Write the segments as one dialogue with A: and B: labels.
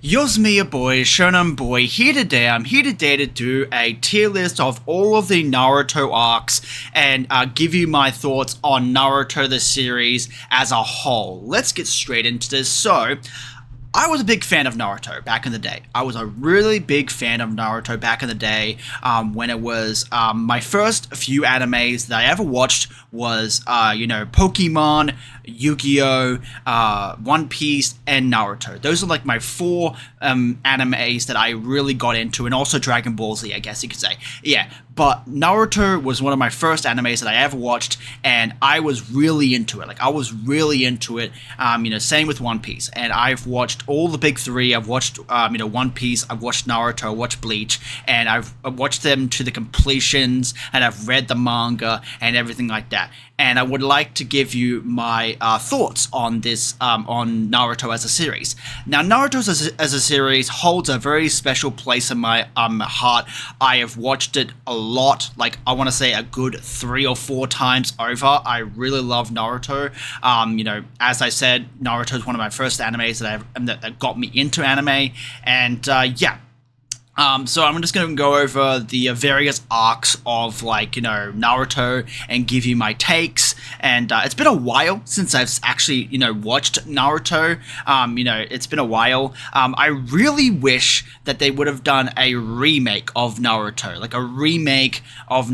A: Yo's me, your boy, Shonen Boy, here today. I'm here today to do a tier list of all of the Naruto arcs and give you my thoughts on Naruto the series as a whole. Let's get straight into this. So, I was a big fan of Naruto back in the day. I was a really big fan of Naruto back in the day when it was my first few animes that I ever watched was, Pokemon, Yu-Gi-Oh!, One Piece, and Naruto. Those are like my four animes that I really got into, and also Dragon Ball Z, I guess you could say. Yeah, but Naruto was one of my first animes that I ever watched, and I was really into it. Same with One Piece. And I've watched all the big three. I've watched, One Piece, I've watched Naruto, I've watched Bleach, and I've watched them to the completions, and I've read the manga, and everything like that. And I would like to give you my thoughts on this, on Naruto as a series. Now, Naruto as a series holds a very special place in my heart. I have watched it a lot, like I want to say a good 3 or 4 times over. I really love Naruto. As I said, Naruto is one of my first animes that got me into anime, and so I'm just going to go over the various arcs of, Naruto and give you my takes. And it's been a while since I've actually, watched Naruto. It's been a while. I really wish that they would have done a remake of Naruto. Like a remake of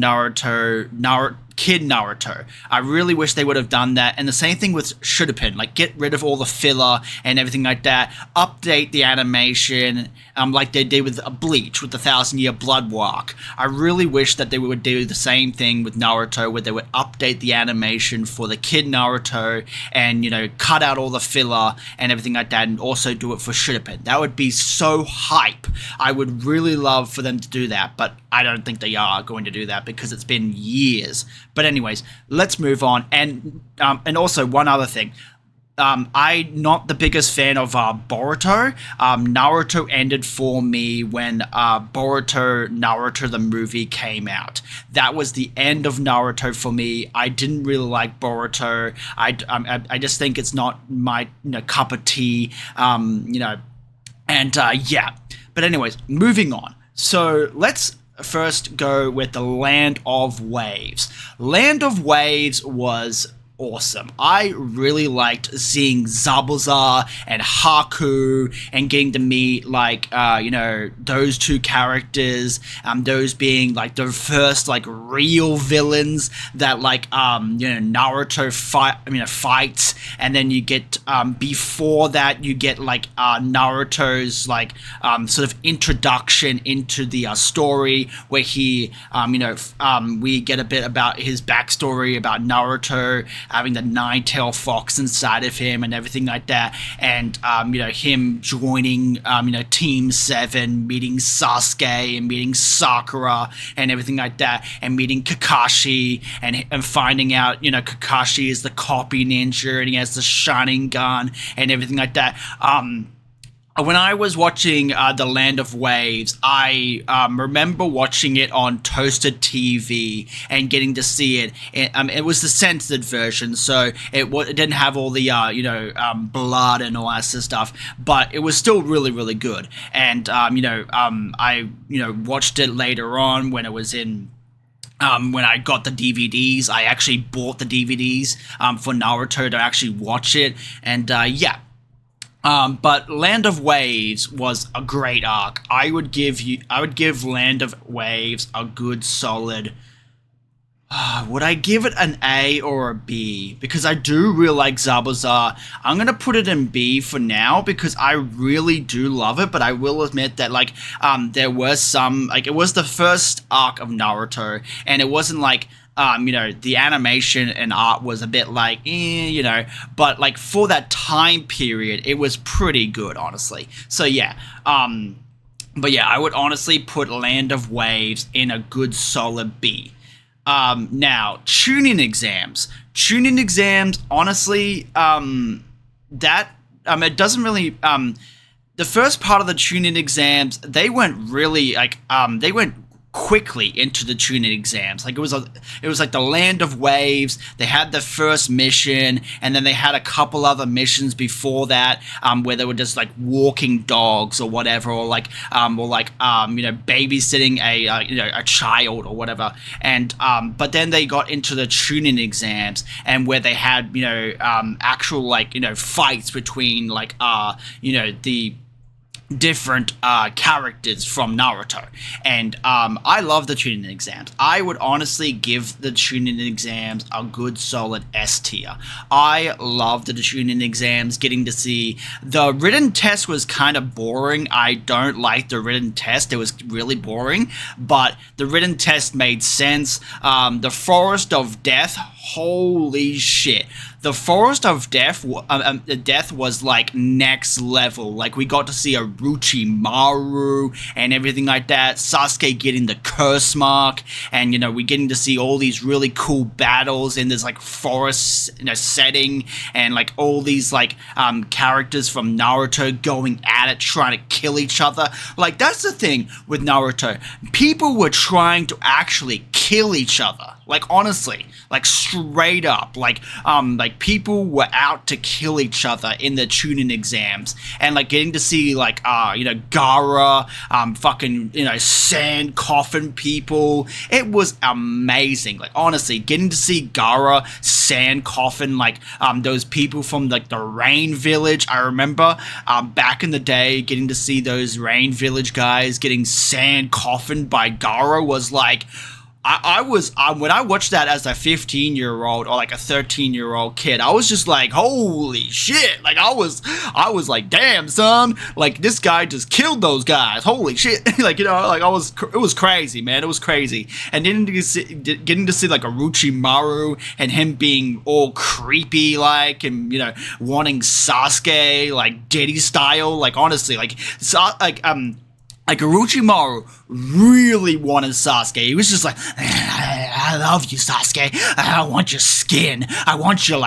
A: Kid Naruto. I really wish they would have done that. And the same thing with Shippuden. Like, get rid of all the filler and everything like that. Update the animation, like they did with Bleach, with the 1,000-Year Blood Walk. I really wish that they would do the same thing with Naruto, where they would update the animation for the Kid Naruto and, cut out all the filler and everything like that, and also do it for Shippuden. That would be so hype. I would really love for them to do that, but I don't think they are going to do that because it's been years. But anyways, let's move on. And also one other thing. I'm not the biggest fan of Boruto. Naruto ended for me when Naruto the movie came out. That was the end of Naruto for me. I didn't really like Boruto. I just think it's not my cup of tea. But anyways, moving on. So let's first go with the Land of Waves. Land of Waves was awesome. I really liked seeing Zabuza and Haku and getting to meet those two characters, those being like the first real villains that Naruto fights, and then you get before that you get Naruto's sort of introduction into the story, where he we get a bit about his backstory about Naruto having the nine-tailed fox inside of him and everything like that, and him joining Team 7, meeting Sasuke and meeting Sakura and everything like that, and meeting Kakashi and finding out Kakashi is the copy ninja and he has the shining gun and everything like that. When I was watching The Land of Waves, I remember watching it on Toasted TV and getting to see it. It was the censored version, so it didn't have all the blood and all that sort of stuff, but it was still really, really good. And I watched it later on when it was in. When I got the DVDs, I actually bought the DVDs for Naruto to actually watch it, and but Land of Waves was a great arc. I would give Land of Waves a good solid. Would I give it an A or a B? Because I do really like Zabuza. I'm gonna put it in B for now because I really do love it. But I will admit that there was some it was the first arc of Naruto, and it wasn't the animation and art was a bit but for that time period, it was pretty good, honestly. So yeah, I would honestly put Land of Waves in a good solid B. Now, Chunin exams. Honestly, it doesn't really, the first part of the Chunin exams, they went really, quickly into the Chunin exams. Like it was like the land of waves. They had the first mission, and then they had a couple other missions before that, where they were just like walking dogs or whatever, or babysitting a child or whatever. And but then they got into the Chunin exams, and where they had actual fights between the different characters from Naruto. And I love the Chunin exams. I would honestly give the Chunin exams a good solid S tier. I loved the Chunin exams. Getting to see the written test was kind of boring. I don't like the written test. It was really boring, but the written test made sense. The Forest of Death, holy shit. The Forest of Death was like next level. Like, we got to see Orochimaru and everything like that. Sasuke getting the curse mark, and we're getting to see all these really cool battles in this like forest setting, and like all these characters from Naruto going at it, trying to kill each other. Like, that's the thing with Naruto. People were trying to actually kill each other. Like, honestly, like straight up, like people were out to kill each other in the Chunin exams, and like getting to see Gaara, sand coffin people. It was amazing. Like, honestly, getting to see Gaara, sand coffin, those people from like the Rain Village. I remember back in the day, getting to see those Rain Village guys getting sand coffined by Gaara was like, I was when I watched that as a 15-year-old or like a 13-year-old kid, I was just like, holy shit. Like, I was like, damn, son, like this guy just killed those guys. Holy shit. It was crazy, man. It was crazy. And then getting to see like Orochimaru and him being all creepy and wanting Sasuke like Diddy style. Like, honestly, Orochimaru really wanted Sasuke. He was just like, I love you, Sasuke. I want your skin. I want your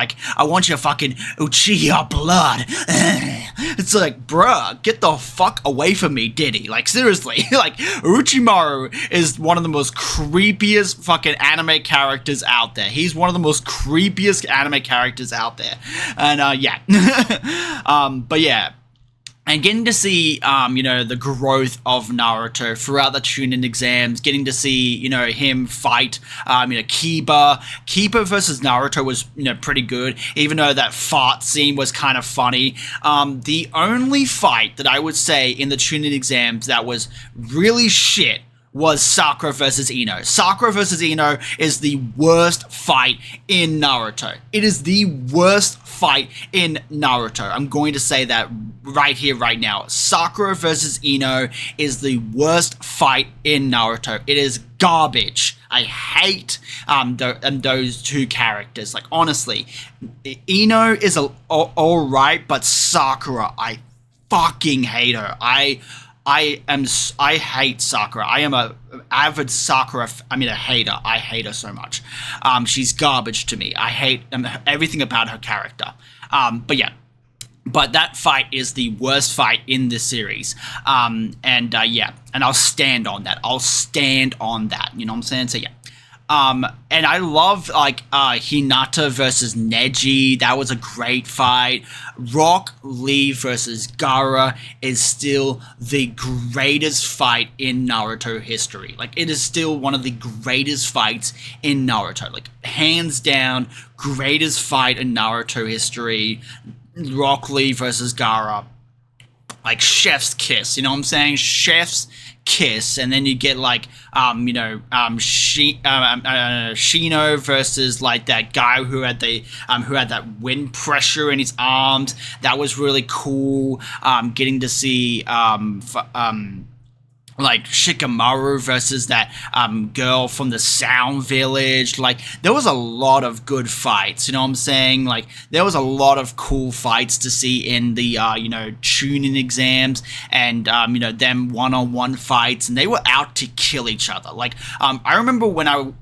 A: fucking Uchiha blood. It's like, bruh, get the fuck away from me, Diddy. Like, seriously. Like, Orochimaru is one of the most creepiest fucking anime characters out there. He's one of the most creepiest anime characters out there. And, yeah. But yeah. And getting to see, the growth of Naruto throughout the Chunin exams, getting to see, him fight, Kiba. Kiba versus Naruto was, pretty good, even though that fart scene was kind of funny. The only fight that I would say in the Chunin exams that was really shit was Sakura versus Ino. Sakura versus Ino is the worst fight in Naruto. It is the worst fight in Naruto. I'm going to say that right here, right now. Sakura versus Ino is the worst fight in Naruto. It is garbage. I hate those two characters. Like, honestly, Ino is alright, but Sakura, I fucking hate her. I hate Sakura. I am a avid Sakura. A hater. I hate her so much. She's garbage to me. I hate everything about her character. But yeah. But that fight is the worst fight in the series. Yeah. And I'll stand on that. You know what I'm saying? So yeah. And I love Hinata versus Neji. That was a great fight. Rock Lee versus Gaara is still the greatest fight in Naruto history. Like, it is still one of the greatest fights in Naruto. Like, hands down, greatest fight in Naruto history. Rock Lee versus Gaara. Like, chef's kiss, you know what I'm saying? Chef's kiss. And then you get Shino versus like that guy who had that wind pressure in his arms. That was really cool. Getting to see Shikamaru versus that girl from the Sound Village. Like, there was a lot of good fights, you know what I'm saying? Like, there was a lot of cool fights to see in the Chunin exams, and them one-on-one fights, and they were out to kill each other. Like, I remember when I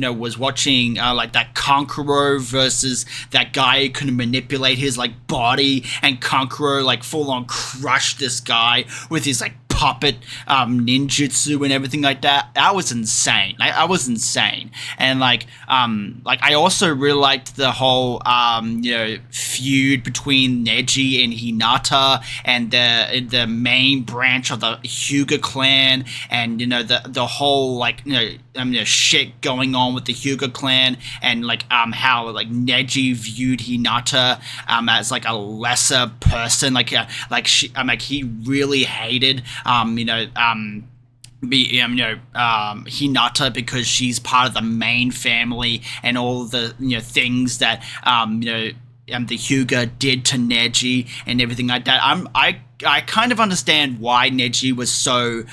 A: was watching that Kankuro versus that guy who couldn't manipulate his body, and Kankuro full on crushed this guy with his puppet ninjutsu and everything like that. That was insane. I was insane. And like I also really liked the whole feud between Neji and Hinata, and the main branch of the Hyuga clan, and the whole shit going on with the Hyuga clan, and how Neji viewed Hinata as a lesser person, he really hated Hinata because she's part of the main family, and all the things that the Hyuga did to Neji and everything like that. I kind of understand why Neji was so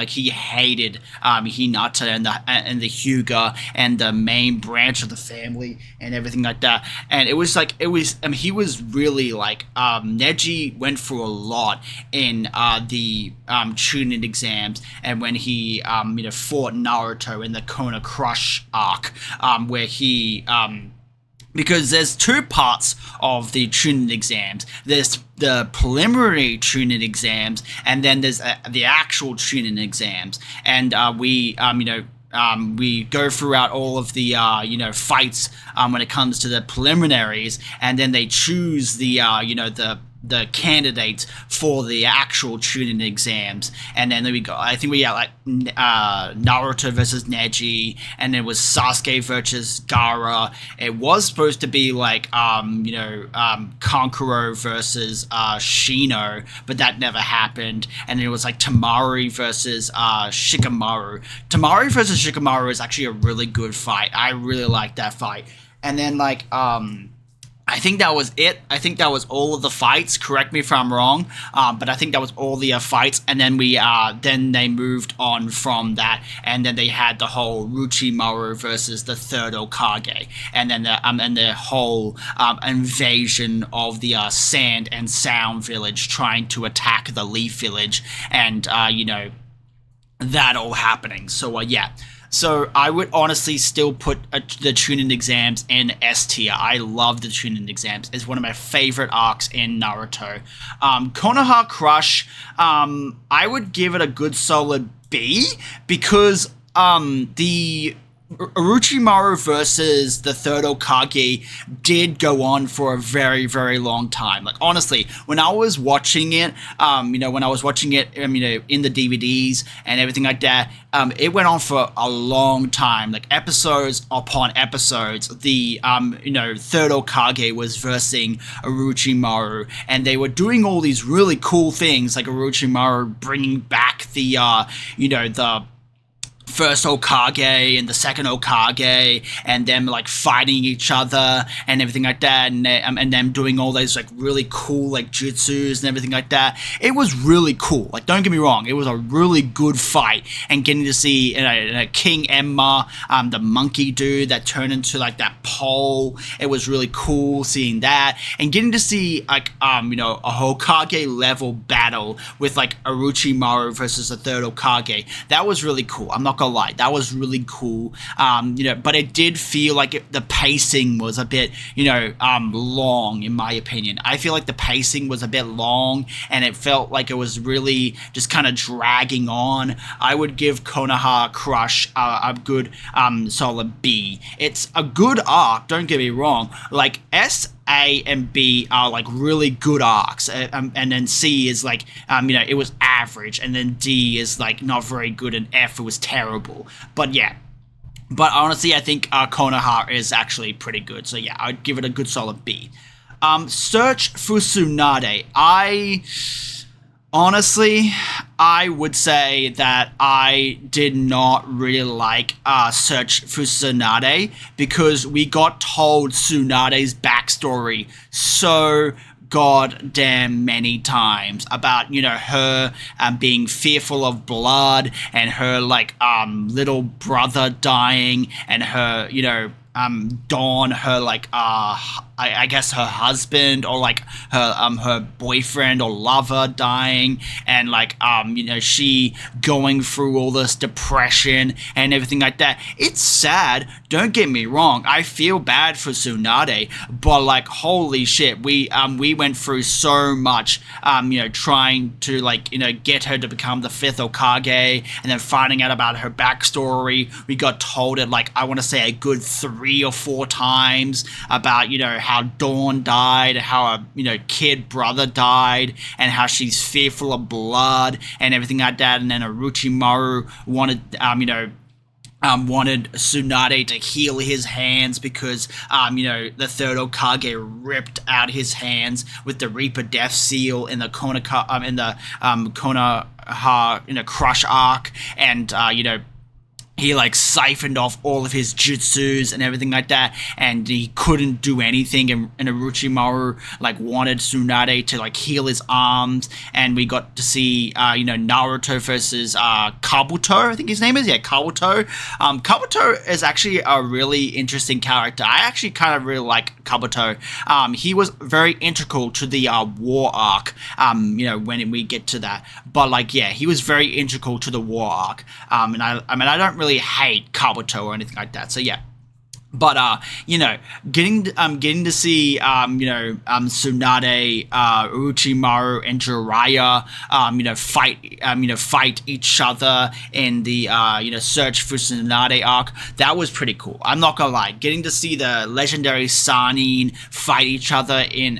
A: he hated Hinata and the Hyuga and the main branch of the family and everything like that. And he was really Neji went through a lot in the Chunin exams, and when he fought Naruto in the Kona Crush arc, where he because there's two parts of the Chunin exams. There's the preliminary Chunin exams, and then there's the actual Chunin exams. And we go throughout all of the fights when it comes to the preliminaries, and then they choose the candidates for the actual Chunin exams. And then we go, I think we got Naruto versus Neji, and it was Sasuke versus Gaara. It was supposed to be Kankuro versus Shino, but that never happened. And it was Tamari versus Shikamaru. Tamari versus Shikamaru is actually a really good fight. I really like that fight. And then I think that was it. I think that was all of the fights. Correct me if I'm wrong, but I think that was all the fights. And then then they moved on from that, and then they had the whole Orochimaru versus the third Hokage, and then the whole invasion of the Sand and Sound Village, trying to attack the Leaf Village, and that all happening. So yeah. So I would honestly still put the Chunin exams in S tier. I love the Chunin exams. It's one of my favorite arcs in Naruto. Konoha Crush, I would give it a good solid B, because the Orochimaru versus the third Hokage did go on for a very, very long time. Honestly, when I was watching it, in the DVDs and everything like that, it went on for a long time, episodes upon episodes. The third Hokage was versing Orochimaru, and they were doing all these really cool things, like Orochimaru bringing back the the first Hokage and the second Hokage, and them fighting each other and everything like that, and them doing all those really cool jutsus and everything like that. It was really cool. Don't get me wrong, it was a really good fight, and getting to see King Emma, the monkey dude that turned into that pole. It was really cool seeing that, and getting to see a Hokage level battle with Orochimaru versus the third Hokage. That was really cool. I'm not gonna lie, that was really cool. But it did feel the pacing was a bit long, in my opinion. I feel the pacing was a bit long, and it felt it was really just kind of dragging on. I would give Konoha Crush a good solid B. It's a good arc, don't get me wrong. S, A, and B are really good arcs, and then C is it was average, and then D is not very good, and F, it was terrible. But yeah, but honestly, I think Konoha is actually pretty good. So yeah, I'd give it a good solid B. Search for Tsunade. Honestly, I would say that I did not really like Search for Tsunade, because we got told Tsunade's backstory so goddamn many times about her being fearful of blood, and her little brother dying, and her Dawn, her I guess her husband or like her boyfriend or lover dying, and like she going through all this depression and everything like that. It's sad, don't get me wrong. I feel bad for Tsunade, but like holy shit, we went through so much trying to get her to become the fifth Hokage, and then finding out about her backstory. We got told it like I want to say a good 3 or 4 times about how Dawn died, how a kid brother died, and how she's fearful of blood and everything like that. And then Orochimaru wanted Tsunade to heal his hands because, the third Hokage ripped out his hands with the Reaper Death Seal in the Konoha, Crush arc, and, he siphoned off all of his jutsus and everything like that, and he couldn't do anything, and Orochimaru wanted Tsunade to heal his arms, and we got to see Naruto versus Kabuto, I think his name is, Kabuto. Kabuto is actually a really interesting character. I actually kind of really like Kabuto. He was very integral to the war arc, when we get to that, but he was very integral to the war arc, and I don't really hate Kabuto or anything like that. So yeah. But getting to see Tsunade, Orochimaru, and Jiraiya fight each other in the search for Tsunade arc, that was pretty cool. I'm not gonna lie. Getting to see the legendary Sannin fight each other in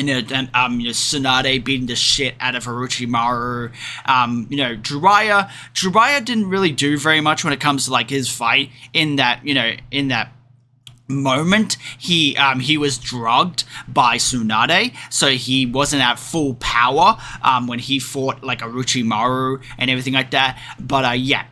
A: Tsunade beating the shit out of Orochimaru. Jiraiya didn't really do very much when it comes to his fight in that moment. He was drugged by Tsunade, so he wasn't at full power when he fought Orochimaru and everything like that. But yeah.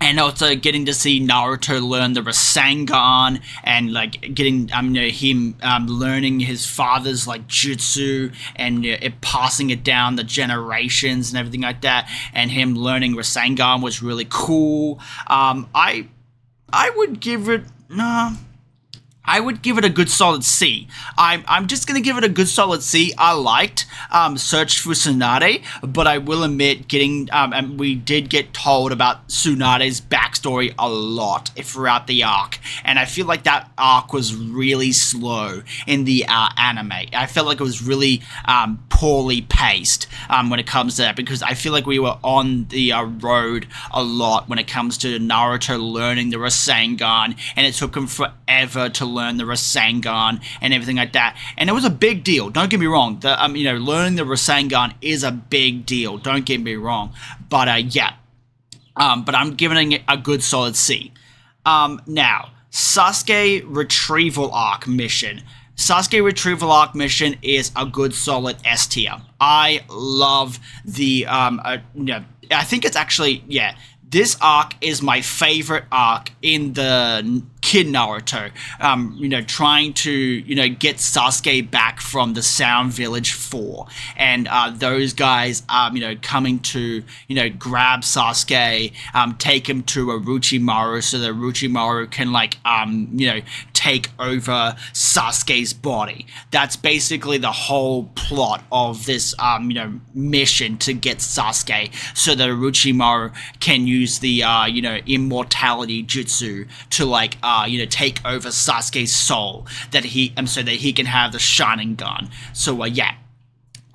A: And also getting to see Naruto learn the Rasengan, and getting him learning his father's jutsu, and it passing it down the generations and everything like that, and him learning Rasengan was really cool. I would give it I would give it a good solid C. I'm just going to give it a good solid C. I liked Search for Tsunade, but I will admit and we did get told about Tsunade's backstory a lot throughout the arc, and I feel like that arc was really slow in the anime. I felt like it was really poorly paced when it comes to that, because I feel like we were on the road a lot when it comes to Naruto learning the Rasengan, and it took him forever to learn the Rasengan and everything like that. And it was a big deal. Don't get me wrong. Learning the Rasengan is a big deal. Don't get me wrong. But yeah. But I'm giving it a good solid C. Now, Sasuke Retrieval Arc mission. Sasuke Retrieval Arc mission is a good solid S tier. I love the I think it's actually, yeah, this arc is my favorite arc in the Kid Naruto, trying to, get Sasuke back from the Sound Village 4, and those guys, coming to, grab Sasuke, take him to Orochimaru so that Orochimaru can, take over Sasuke's body. That's basically the whole plot of this, mission to get Sasuke, so that Orochimaru can use the, immortality jutsu to, take over Sasuke's soul, so that he can have the Shining Gun. So, yeah.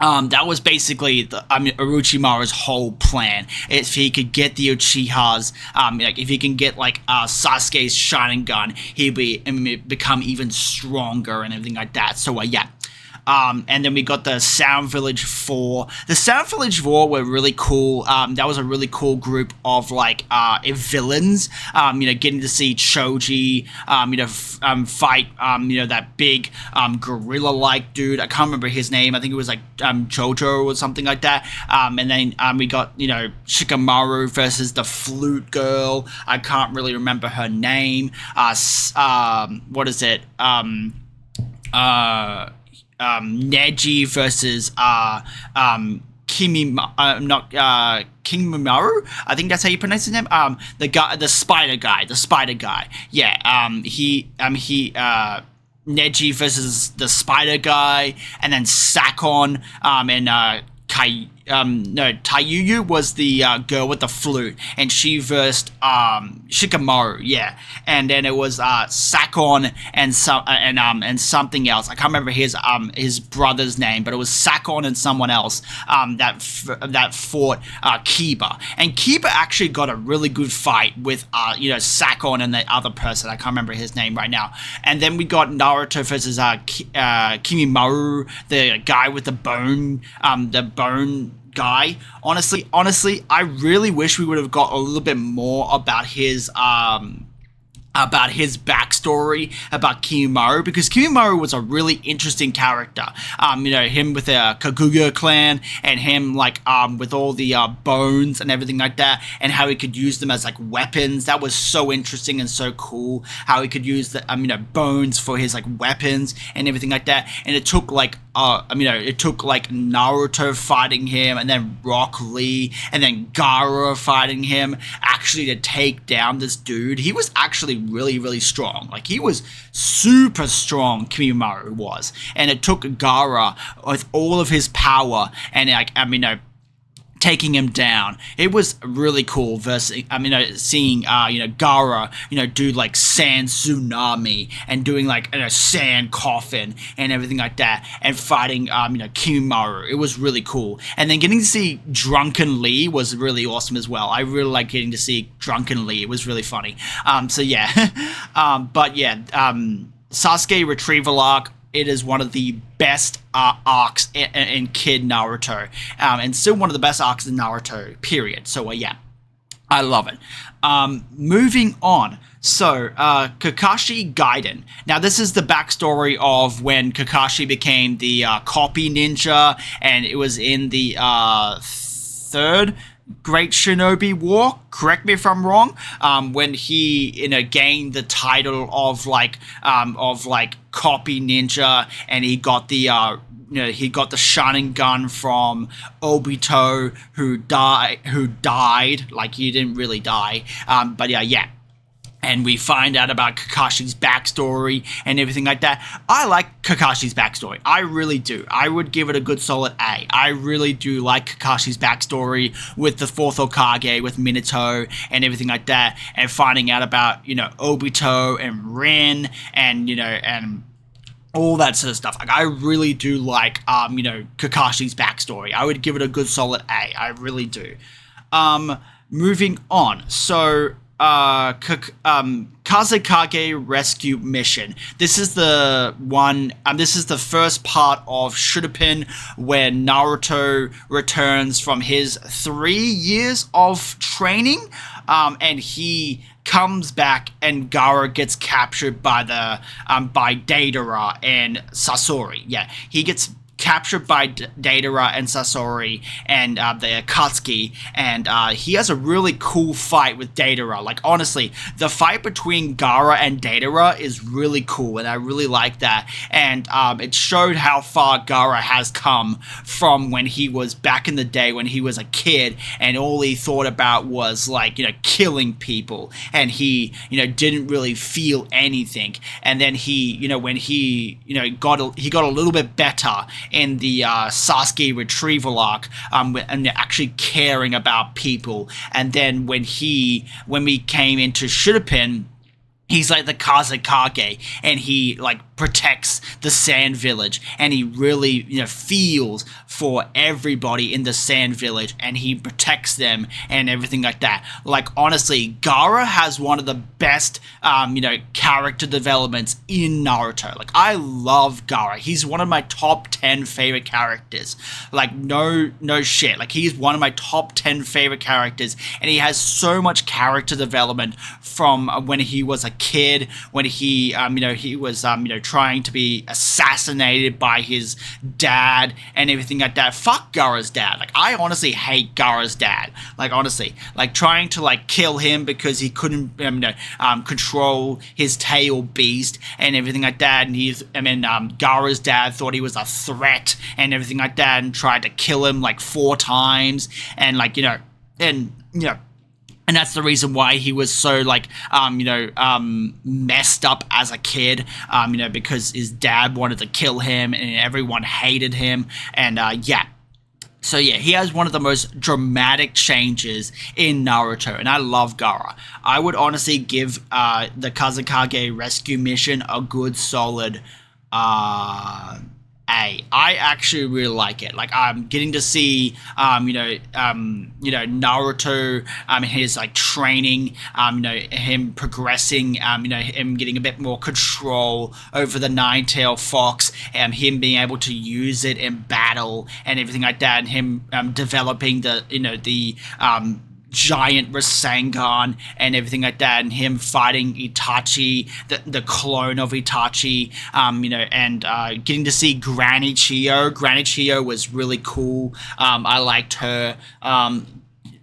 A: That was basically Orochimaru's whole plan. If he could get the Uchihas, if he can get Sasuke's Shining Gun, he'd become even stronger and everything like that. So yeah. And then we got the Sound Village 4. The Sound Village 4 were really cool. That was a really cool group of villains. Getting to see Choji, fight, that big gorilla-like dude. I can't remember his name. I think it was Jojo or something like that. And then we got Shikamaru versus the Flute Girl. I can't really remember her name. What is it? Neji versus Kimimaru, I think that's how you pronounce his name. The spider guy. Yeah. Neji versus the Spider Guy, and then Sakon, and Tayuyu was the girl with the flute, and she versed Shikamaru, yeah. And then it was Sakon and something else. I can't remember his brother's name, but it was Sakon and someone else that fought Kiba. And Kiba actually got a really good fight with Sakon and the other person. I can't remember his name right now. And then we got Naruto versus Kimimaru, the guy with the bone guy. Honestly, I really wish we would have got a little bit more about his backstory about Kimimaru, because Kimimaru was a really interesting character. Him with the Kaguya clan, and him with all the bones and everything like that, and how he could use them as weapons. That was so interesting and so cool. How he could use the bones for his weapons and everything like that. And it took Naruto fighting him, and then Rock Lee, and then Gaara fighting him, actually to take down this dude. He was actually really, really strong. He was super strong, Kimimaru was. And it took Gaara with all of his power and taking him down. It was really cool seeing Gaara do sand tsunami and doing sand coffin and everything like that, and fighting Kimimaru. It was really cool. And then getting to see Drunken Lee was really awesome as well. I really like getting to see Drunken Lee. It was really funny. Sasuke Retrieval arc, it is one of the best arcs in Kid Naruto, and still one of the best arcs in Naruto, period. So I love it. Moving on. So, Kakashi Gaiden. Now, this is the backstory of when Kakashi became the copy ninja, and it was in the third Great Shinobi War, correct me if I'm wrong, when he gained the title of copy ninja, and he got the he got the Sharingan from Obito, who died. He didn't really die, and we find out about Kakashi's backstory and everything like that. I like Kakashi's backstory. I really do. I would give it a good solid A. I really do like Kakashi's backstory with the fourth Hokage, with Minato and everything like that, and finding out about, Obito and Rin and, and all that sort of stuff. I really do like, Kakashi's backstory. I would give it a good solid A. I really do. Moving on. So, Kazekage Rescue Mission. This is the one. This is the first part of Shippuden, where Naruto returns from his 3 years of training, and he comes back, and Gaara gets captured by by Deidara and Sasori. Yeah, he gets captured by Deidara and Sasori and the Akatsuki, and he has a really cool fight with Deidara. Honestly, the fight between Gaara and Deidara is really cool, and I really like that. And it showed how far Gaara has come from when he was back in the day, when he was a kid, and all he thought about was killing people, and he didn't really feel anything. And then he when he got a little bit better in the Sasuke Retrieval arc, and actually caring about people. And then when we came into Shippuden, he's like the Kazekage, and he protects the Sand Village, and he really feels for everybody in the Sand Village, and he protects them and everything like that. Honestly, Gaara has one of the best character developments in Naruto. I love Gaara. He's one of my top 10 favorite characters. No shit. He's one of my top 10 favorite characters, and he has so much character development from when he was a kid, when he he was trying to be assassinated by his dad and everything like that. Fuck Gaara's dad. I honestly hate Gaara's dad. Honestly, trying to kill him because he couldn't control his tail beast and everything like that. And Gaara's dad thought he was a threat and everything like that, and tried to kill him 4 times, and and that's the reason why he was so like messed up as a kid, because his dad wanted to kill him and everyone hated him. And so yeah, he has one of the most dramatic changes in Naruto, and I love Gaara. I would honestly give the Kazekage rescue mission a good solid A. I actually really like it. Like, I'm getting to see, Naruto, his like training, him progressing, him getting a bit more control over the Nine-Tailed Fox, and him being able to use it in battle and everything like that, and him developing the giant Rasengan and everything like that, and him fighting Itachi, the clone of Itachi, and getting to see Granny Chiyo. Granny Chiyo was really cool. I liked her.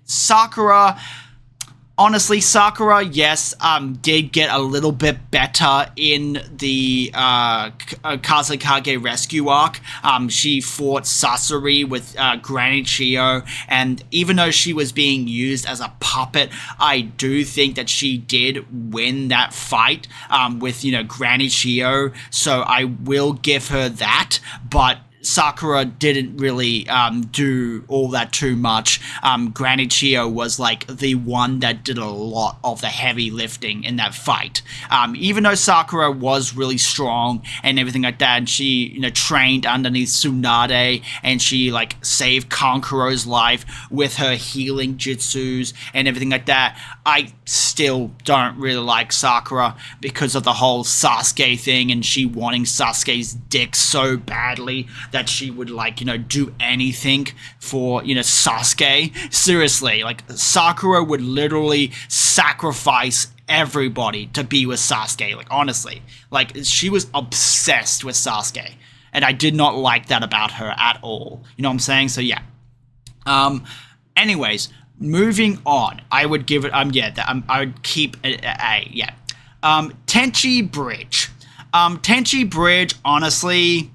A: Sakura, honestly, Sakura, yes, did get a little bit better in the Kazekage rescue arc. She fought Sasori with Granny Chiyo, and even though she was being used as a puppet, I do think that she did win that fight with, Granny Chiyo, so I will give her that, but Sakura didn't really do all that too much. Granny Chiyo was like the one that did a lot of the heavy lifting in that fight. Even though Sakura was really strong and everything like that, and she trained underneath Tsunade, and she like saved Kankuro's life with her healing jutsus and everything like that, I still don't really like Sakura because of the whole Sasuke thing, and she wanting Sasuke's dick so badly that she would do anything for Sasuke. Seriously, like, Sakura would literally sacrifice everybody to be with Sasuke. Like, honestly, like, she was obsessed with Sasuke, and I did not like that about her at all. You know what I'm saying? So yeah. Anyways, moving on, I would give it I would keep it A. Yeah. Tenchi Bridge. Tenchi Bridge, honestly,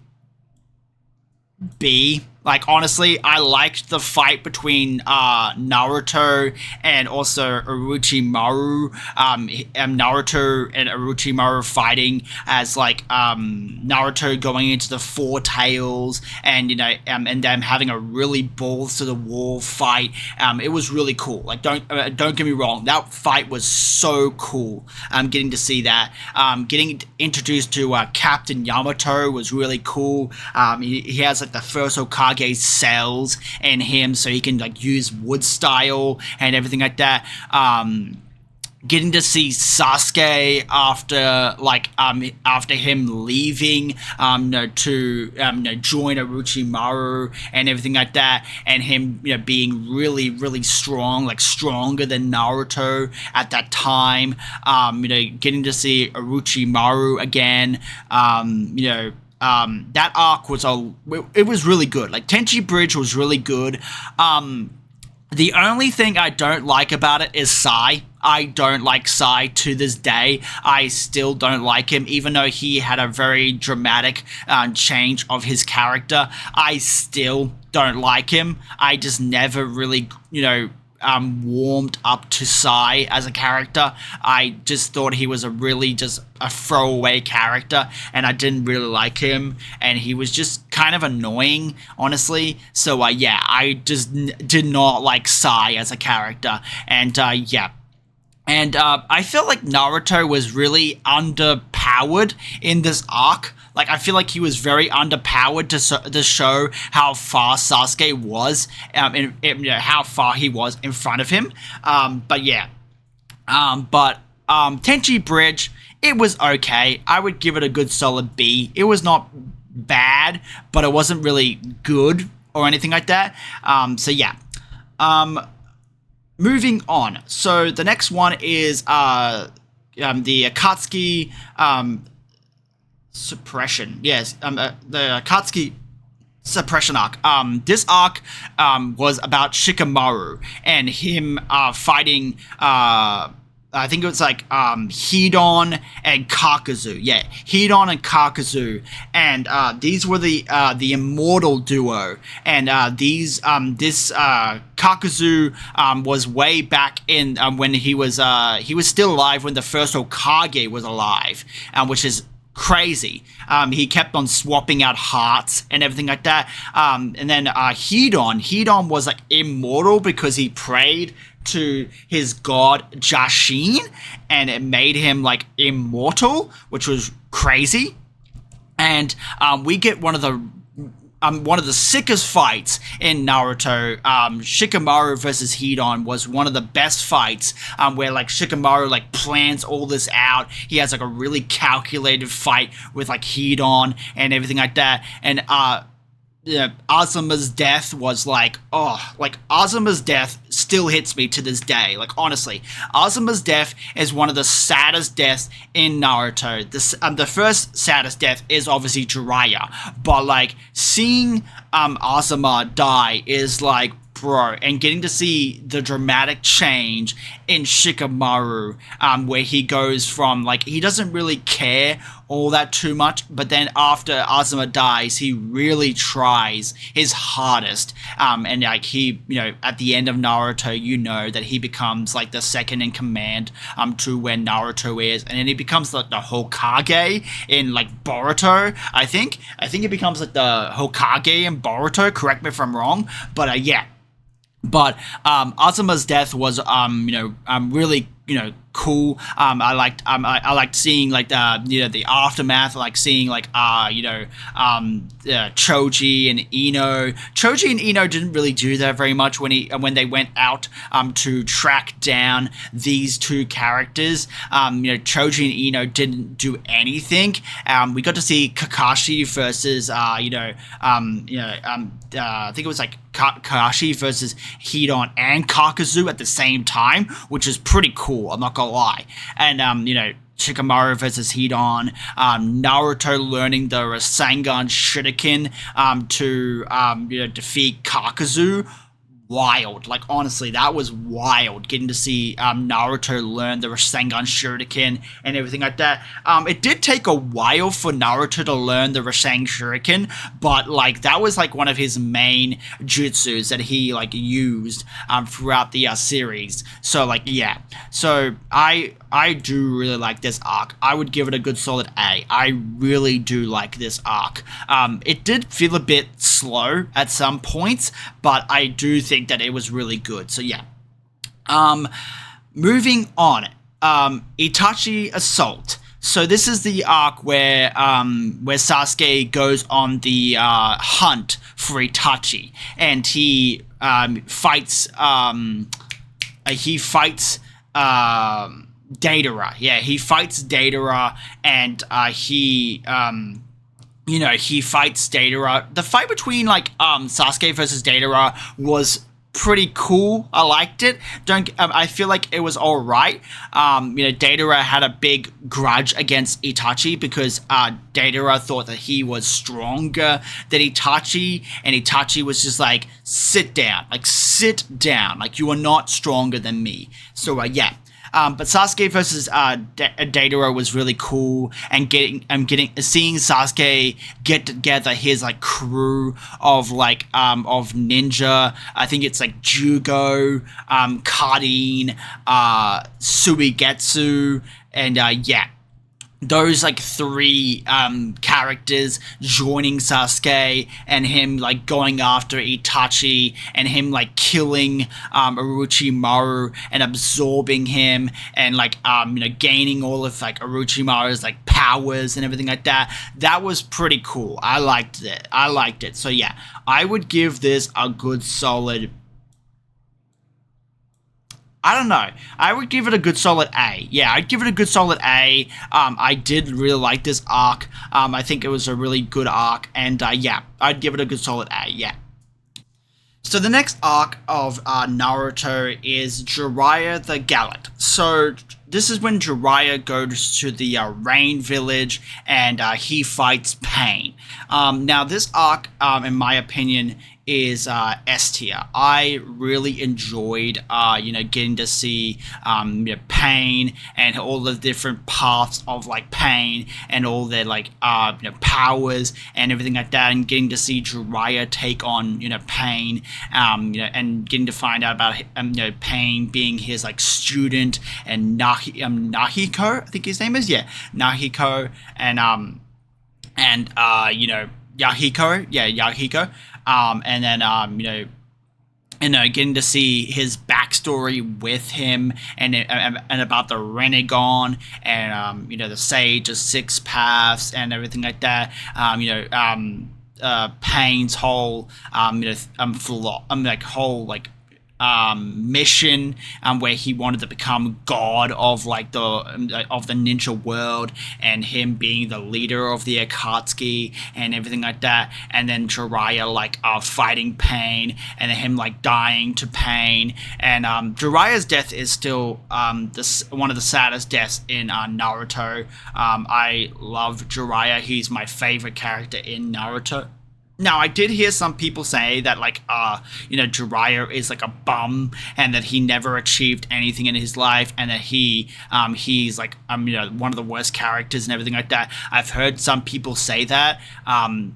A: B. Like, honestly, I liked the fight between Naruto and also Orochimaru. Naruto and Orochimaru fighting as Naruto going into the Four Tails, and and them having a really balls to the wall fight. It was really cool. Like, don't get me wrong, that fight was so cool. Getting to see that. Getting introduced to Captain Yamato was really cool. He has like the first Hokage cells in him, so he can use wood style and everything like that. Getting to see Sasuke after him leaving to join Orochimaru and everything like that, and him being really, really strong, like stronger than Naruto at that time. Getting to see Orochimaru again. That arc was it was really good. Like, Tenchi Bridge was really good. The only thing I don't like about it is Sai. I don't like Sai to this day. I still don't like him, even though he had a very dramatic change of his character. I still don't like him. I just never really, warmed up to Sai as a character. I just thought he was just a throwaway character, and I didn't really like him, and he was just kind of annoying, honestly. So I just did not like Sai as a character, and and I feel like Naruto was really underpowered in this arc. Like, I feel like he was very underpowered to show how far Sasuke was, how far he was in front of him. Tenchi Bridge, it was okay. I would give it a good solid B. It was not bad, but it wasn't really good or anything like that. Moving on. So the next one is the Akatsuki suppression. Yes, the Akatsuki suppression arc. This arc was about Shikamaru and him fighting I think it was like Hidon and Kakazu. Yeah, Hidon and Kakazu, and these were the immortal duo. And this Kakazu was way back in when he was still alive when the first Hokage was alive, which is crazy. He kept on swapping out hearts and everything like that. And then Hidon was like immortal because he prayed to his god Jashin, and it made him like immortal, which was crazy. And we get one of the sickest fights in Naruto. Shikamaru versus Hidon was one of the best fights, where like Shikamaru like plans all this out. He has like a really calculated fight with like Hidon and everything like that. And Azuma's death was like, Azuma's death still hits me to this day. Like, honestly, Azuma's death is one of the saddest deaths in Naruto. The first saddest death is obviously Jiraiya, but like seeing Azuma die is like, bro, and getting to see the dramatic change in Shikamaru, where he goes from like he doesn't really care all that too much, but then after Azuma dies, he really tries his hardest, and like he, at the end of Naruto, that he becomes like the second in command to where Naruto is, and then he becomes like the Hokage in like Boruto. I think he becomes like the Hokage in Boruto. Correct me if I'm wrong, but yeah. But Azuma's death was really cool. I liked seeing like the aftermath, like seeing like Choji and Ino. Choji and Ino didn't really do that very much when they went out to track down these two characters. Choji and Ino didn't do anything. We got to see Kakashi versus I think it was like Kakashi versus Hidon and Kakazu at the same time, which is pretty cool, I'm not gonna lie. And Shikamaru versus Hidon, Naruto learning the Rasengan Shuriken to defeat Kakazu. Wild. Like, honestly, that was wild, getting to see Naruto learn the Rasengan Shuriken and everything like that. It did take a while for Naruto to learn the Rasengan Shuriken, but like that was like one of his main jutsus that he like used throughout the series. So like, yeah. So I do really like this arc. I would give it a good solid A. I really do like this arc. It did feel a bit slow at some points, but I do think that it was really good. So yeah. Moving on. Itachi Assault. So this is the arc where Sasuke goes on the hunt for Itachi, and he fights Deidara. Yeah, he fights Deidara, and he fights Deidara. The fight between like Sasuke versus Deidara was pretty cool. I liked it. I feel like it was all right. Deidara had a big grudge against Itachi because Deidara thought that he was stronger than Itachi, and Itachi was just like, sit down, like you are not stronger than me. So yeah. But Sasuke versus Deidara was really cool, and seeing Sasuke get together his like crew of like of ninja. I think it's like Jugo, Karin, Suigetsu, and yeah. Those like three characters joining Sasuke, and him like going after Itachi, and him like killing Orochimaru and absorbing him, and like gaining all of like Orochimaru's like powers and everything like that. That was pretty cool. I liked it. So yeah, I would give this a good solid, I don't know. I would give it a good solid A. Yeah, I'd give it a good solid A. I did really like this arc. I think it was a really good arc. And yeah, I'd give it a good solid A. Yeah. So the next arc of Naruto is Jiraiya the Gallant. So this is when Jiraiya goes to the Rain Village, and he fights Pain. Now this arc, in my opinion, is S tier. I really enjoyed, getting to see Pain and all the different paths of like Pain and all their like powers and everything like that, and getting to see Jiraiya take on Pain, and getting to find out about Pain being his like student, and Nahiko, I think his name is, Nahiko, and Yahiko, Yahiko, and then getting to see his backstory with him, and about the Renegon, and the Sage of Six Paths and everything like that. Pain's whole mission, where he wanted to become god of like the ninja world, and him being the leader of the Akatsuki and everything like that, and then Jiraiya like fighting Pain, and then him like dying to Pain, and Jiraiya's death is still one of the saddest deaths in Naruto. I love Jiraiya. He's my favorite character in Naruto. Now, I did hear some people say that, Jiraiya is like a bum, and that he never achieved anything in his life, and that he's like, one of the worst characters and everything like that. I've heard some people say that. I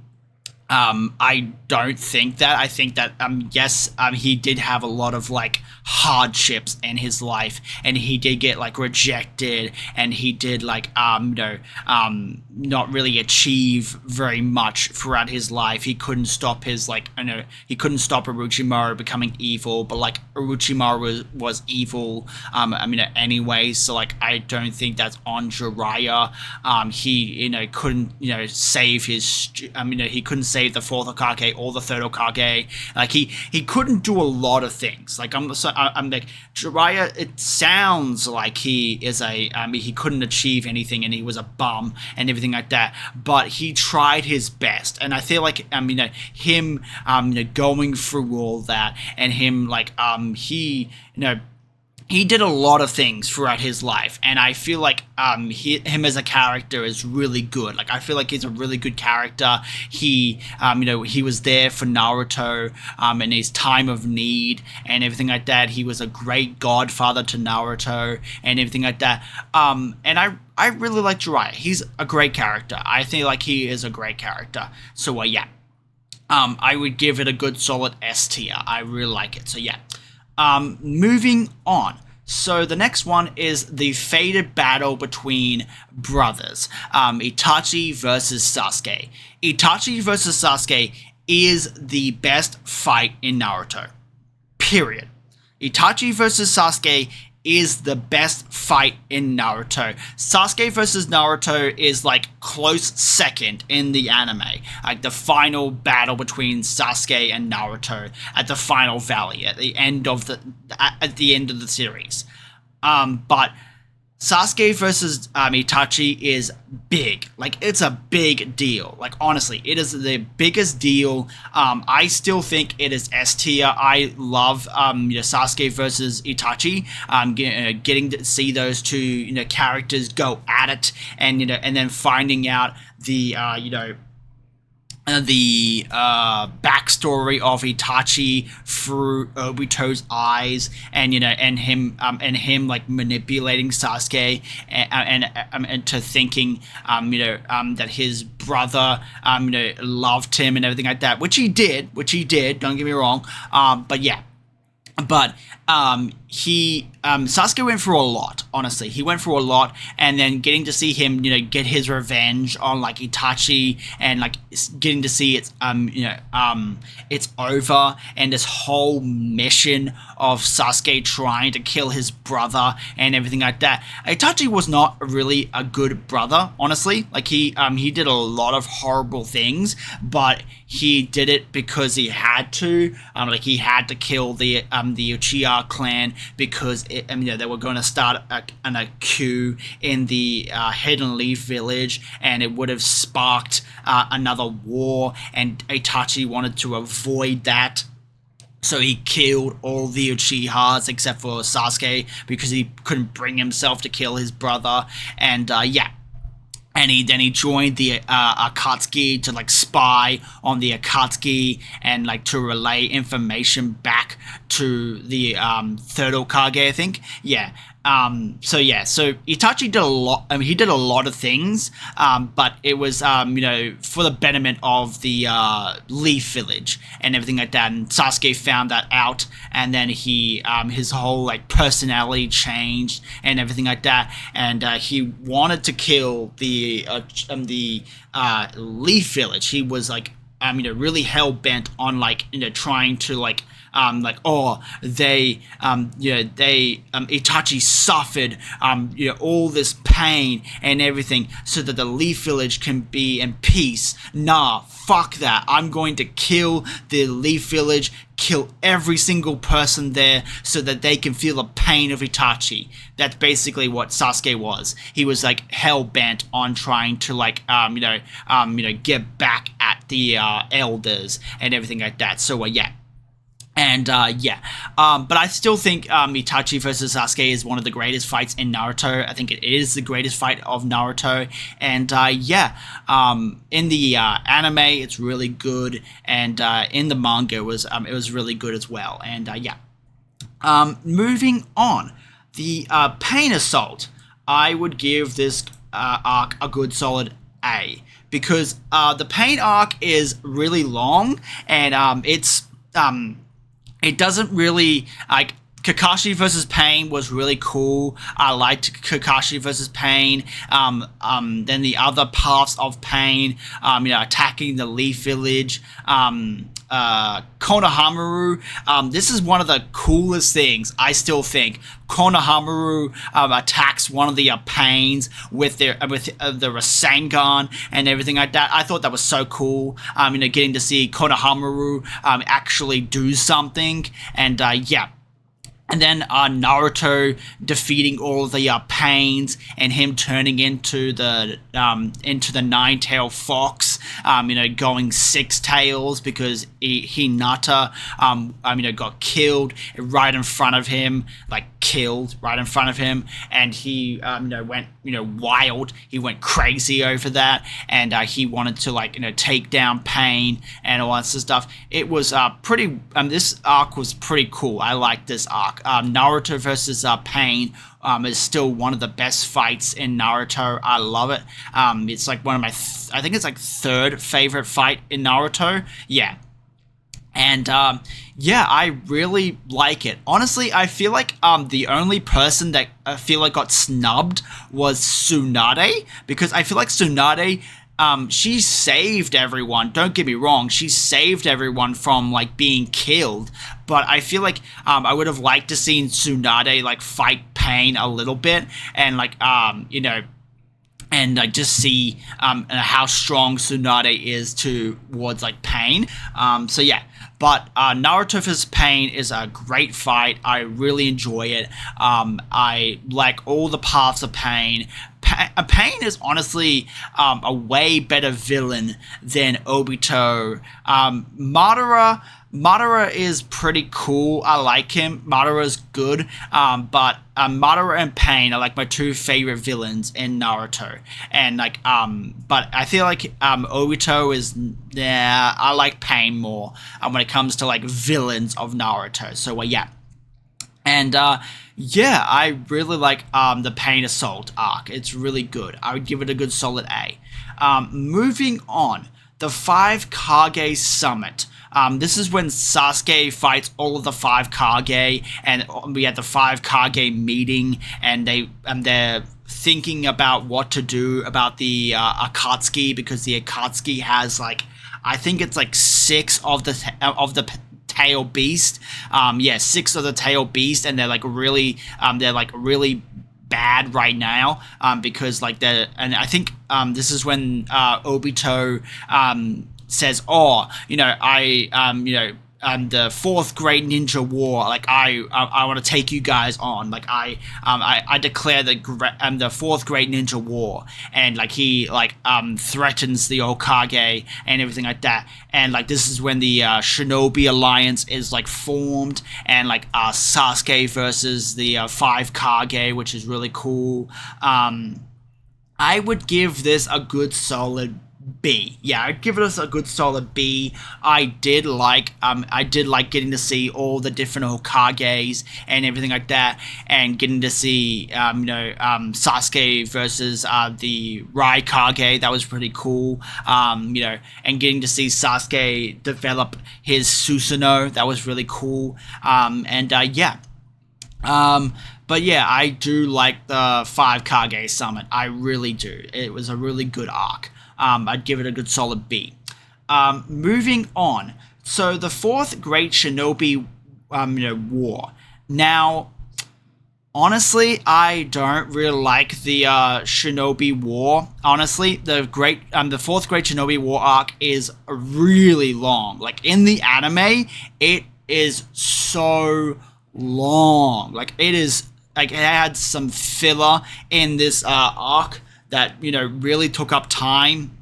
A: don't think that. I think that, yes, he did have a lot of like hardships in his life, and he did get like rejected, and he did like not really achieve very much throughout his life. He couldn't stop he couldn't stop Orochimaru becoming evil, but like Orochimaru was evil anyway, so like I don't think that's on Jiraiya. He couldn't save he couldn't save the fourth Hokage or the third Hokage. Like he couldn't do a lot of things. Like I'm like Jiraiya, it sounds like he is he couldn't achieve anything, and he was a bum and everything like that, but he tried his best. And I feel like him going through all that, and him he did a lot of things throughout his life, and I feel like him as a character is really good. Like I feel like he's a really good character. He he was there for Naruto in his time of need and everything like that. He was a great godfather to Naruto and everything like that. And I really like Jiraiya. He's a great character. I think like he is a great character. So I would give it a good solid S tier. I really like it. So moving on. So the next one is the fated battle between brothers, Itachi versus Sasuke. Itachi versus Sasuke is the best fight in Naruto. Period. Itachi versus Sasuke is the best fight in Naruto. Sasuke versus Naruto is like close second in the anime. Like the final battle between Sasuke and Naruto at the final valley at the end of the series. But Sasuke versus Itachi is big. Like, it's a big deal. Like, honestly, it is the biggest deal. I still think it is S tier. I love Sasuke versus Itachi. Getting to see those two characters go at it, and and then finding out the backstory of Itachi through Obito's eyes, and him like manipulating Sasuke and to thinking that his brother loved him and everything like that, which he did. Don't get me wrong. But Sasuke went through a lot, honestly. He went through a lot, and then getting to see him, get his revenge on, like, Itachi, and, like, getting to see it's over, and this whole mission of Sasuke trying to kill his brother and everything like that. Itachi was not really a good brother, honestly. Like, he did a lot of horrible things, but he did it because he had to. He had to kill the Uchiha clan because they were going to start a coup in the Hidden Leaf village, and it would have sparked another war, and Itachi wanted to avoid that. So he killed all the Uchihas except for Sasuke because he couldn't bring himself to kill his brother. And and he joined the Akatsuki to like spy on the Akatsuki and like to relay information back to the third Hokage, I think. Yeah. So Itachi did a lot. I mean, he did a lot of things, but it was for the betterment of the Leaf Village and everything like that. And Sasuke found that out, and then he his whole like personality changed and everything like that. And he wanted to kill the Leaf Village. He was like really hell bent on like trying to Itachi suffered all this pain and everything so that the Leaf Village can be in peace. Nah, fuck that. I'm going to kill the Leaf Village, kill every single person there so that they can feel the pain of Itachi. That's basically what Sasuke was. He was like hell bent on trying to get back at the elders and everything like that. So yeah. And but I still think Itachi versus Sasuke is one of the greatest fights in Naruto. I think it is the greatest fight of Naruto. And in the anime, it's really good, and in the manga, it was really good as well. And moving on, the Pain Assault, I would give this arc a good solid A, because the Pain arc is really long, and it doesn't really like. Kakashi versus Pain was really cool. I liked Kakashi versus Pain. Then the other paths of Pain, attacking the Leaf Village. Konohamaru. This is one of the coolest things, I still think. Konohamaru attacks one of the Pains with the Rasengan and everything like that. I thought that was so cool. Getting to see Konohamaru actually do something, and And then Naruto defeating all of the Pains and him turning into the nine-tailed fox, going six tails because Hinata, got killed right in front of him, and he, went, wild. He went crazy over that, and he wanted to take down Pain and all that sort of stuff. It was pretty. This arc was pretty cool. I like this arc. Naruto versus Pain is still one of the best fights in Naruto. I love it. It's like one of my, I think it's like third favorite fight in Naruto. Yeah. And I really like it. Honestly, I feel like the only person that I feel like got snubbed was Tsunade, because I feel like Tsunade, she saved everyone. Don't get me wrong, she saved everyone from being killed. But I feel like I would have liked to see Tsunade fight Pain a little bit, and and just see how strong Tsunade is towards Pain. But Naruto vs. Pain is a great fight. I really enjoy it. I like all the paths of Pain. Pain is honestly a way better villain than Obito. Madara is pretty cool. I like him. Madara's good. But Madara and Pain are my two favorite villains in Naruto. And but I feel like Obito is, I like Pain more when it comes to villains of Naruto. So yeah. And I really like the Pain Assault arc. It's really good. I would give it a good solid A. Moving on, the 5 Kage Summit. This is when Sasuke fights all of the 5 Kage, and we had the 5 Kage meeting, and they're thinking about what to do about the Akatsuki, because the Akatsuki has I think it's 6 of the tail beast. 6 of the tail beast, and they're really really bad right now, because and I think this is when Obito says, the 4th Great Ninja War, I want to take you guys on, I declare the 4th Great Ninja War, and he threatens the Hokage and everything like that, and this is when the Shinobi Alliance is formed, and Sasuke versus the 5 Kage, which is really cool. I would give this a good solid B. Yeah, I'd give it a good solid B. I did like getting to see all the different Hokages and everything like that, and getting to see Sasuke versus the Raikage. That was pretty cool. And getting to see Sasuke develop his Susanoo. That was really cool. Yeah. But yeah, I do like the 5 Kage Summit. I really do. It was a really good arc. I'd give it a good solid B. Moving on. So the 4th Great Shinobi, War. Now, honestly, I don't really like the Shinobi War. Honestly, the 4th Great Shinobi War arc is really long. Like in the anime, it is so long. Like it is. Like it had some filler in this arc that really took up time,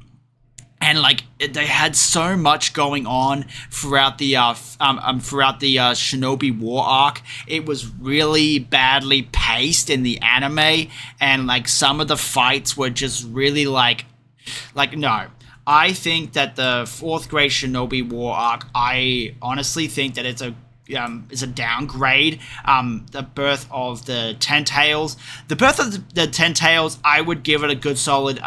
A: and like they had so much going on throughout the Shinobi War arc. It was really badly paced in the anime, and like some of the fights were just really like no. I think that the 4th Great Shinobi War arc, I honestly think that it's a downgrade. The Birth of the Ten Tails. The Birth of the Ten Tails, I would give it a good solid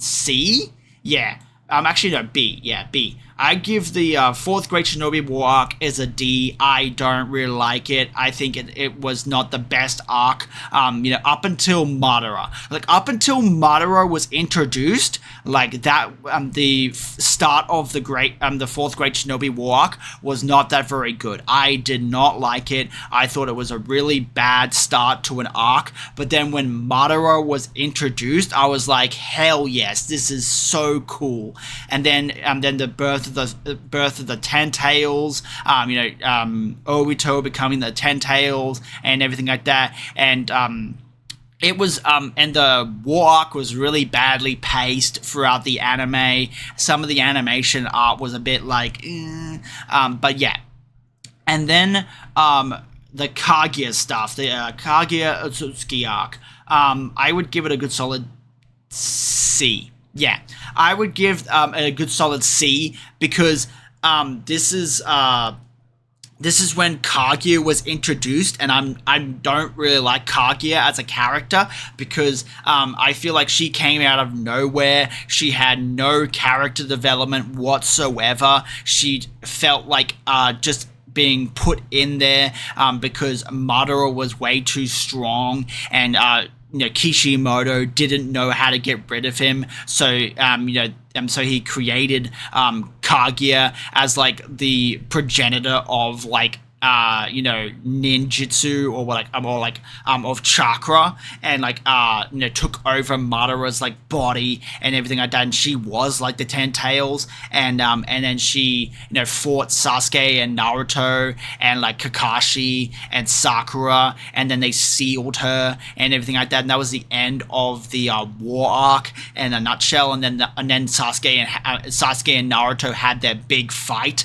A: C. Yeah. Actually, no, B. Yeah, B. I give the 4th Great Shinobi War arc as a D. I don't really like it. I think it was not the best arc, up until Madara. Like, up until Madara was introduced, like, that, the start of the 4th Great Shinobi War arc was not that very good. I did not like it. I thought it was a really bad start to an arc, but then when Madara was introduced, I was like, hell yes, this is so cool. And then the birth of the Ten Tails, Obito becoming the Ten Tails and everything like that, and it was and the war arc was really badly paced throughout the anime. Some of the animation art was a bit like, but yeah. And then the Kaguya stuff, the Kaguya Otsutsuki arc, I would give it a good solid C. Yeah, I would give a good solid C, because this is when Kaguya was introduced, and I don't really like Kaguya as a character, because I feel like she came out of nowhere. She had no character development whatsoever. She felt like just being put in there because Madara was way too strong, and Kishimoto didn't know how to get rid of him, so so he created Kaguya as like the progenitor of like ninjutsu, or of chakra, and like took over Madara's like body and everything like that, and she was like the Ten Tails, and then she fought Sasuke and Naruto and like Kakashi and Sakura, and then they sealed her and everything like that, and that was the end of the war arc in a nutshell. And then Sasuke and Naruto had their big fight.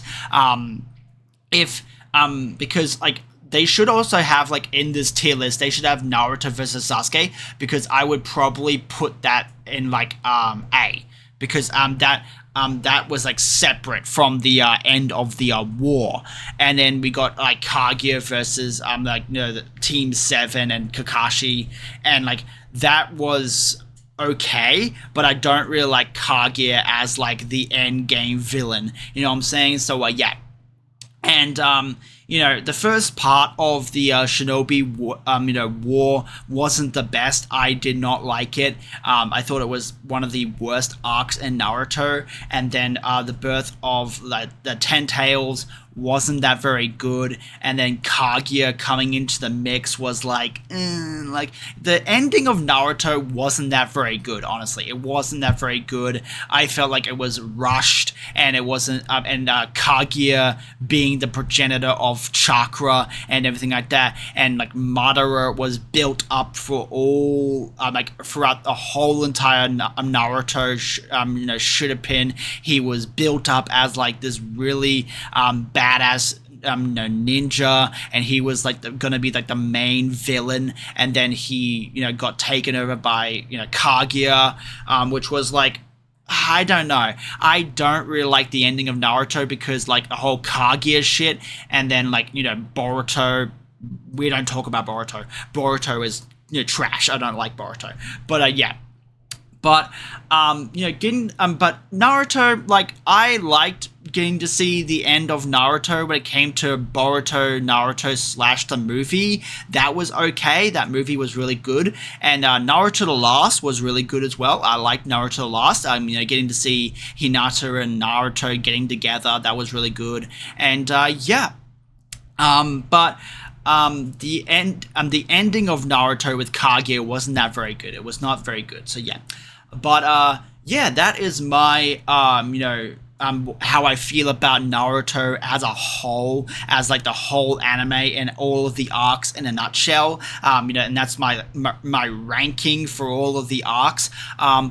A: Because like they should also have, like, in this tier list, they should have Naruto versus Sasuke, because I would probably put that in like A, because that was like separate from the end of the war. And then we got like Kaguya versus the Team 7 and Kakashi, and like that was okay, but I don't really like Kaguya as like the end game villain, you know what I'm saying? So yeah. And the first part of the Shinobi war wasn't the best. I did not like it. I thought it was one of the worst arcs in Naruto. And then the birth of the Ten Tails wasn't that very good. And then Kaguya coming into the mix was like the ending of Naruto wasn't that very good, honestly. It wasn't that very good. I felt like it was rushed, and it wasn't, and Kaguya being the progenitor of chakra and everything like that, and like Madara was built up for all, throughout the whole entire Naruto, Shippuden. He was built up as like this really badass ninja, and he was like gonna be like the main villain, and then he got taken over by Kaguya, which was like, I don't know. I don't really like the ending of Naruto because like the whole Kaguya shit, and then like Boruto. We don't talk about Boruto. Boruto is trash. I don't like Boruto. But yeah. But but Naruto, like, I liked getting to see the end of Naruto when it came to Naruto slash the movie. That was okay. That movie was really good, and Naruto the Last was really good as well. I liked Naruto the Last. Getting to see Hinata and Naruto getting together, that was really good. And yeah, but. The ending of Naruto with Kaguya wasn't that very good. It was not very good. So yeah, but yeah, that is my how I feel about Naruto as a whole, as like the whole anime and all of the arcs in a nutshell. And that's my ranking for all of the arcs.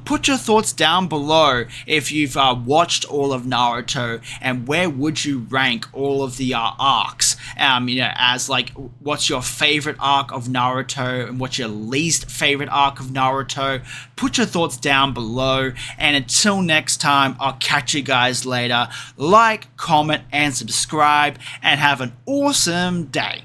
A: Put your thoughts down below if you've watched all of Naruto, and where would you rank all of the arcs? As like, what's your favorite arc of Naruto and what's your least favorite arc of Naruto? Put your thoughts down below, and until next time, I'll catch you guys later. Like, comment, and subscribe, and have an awesome day.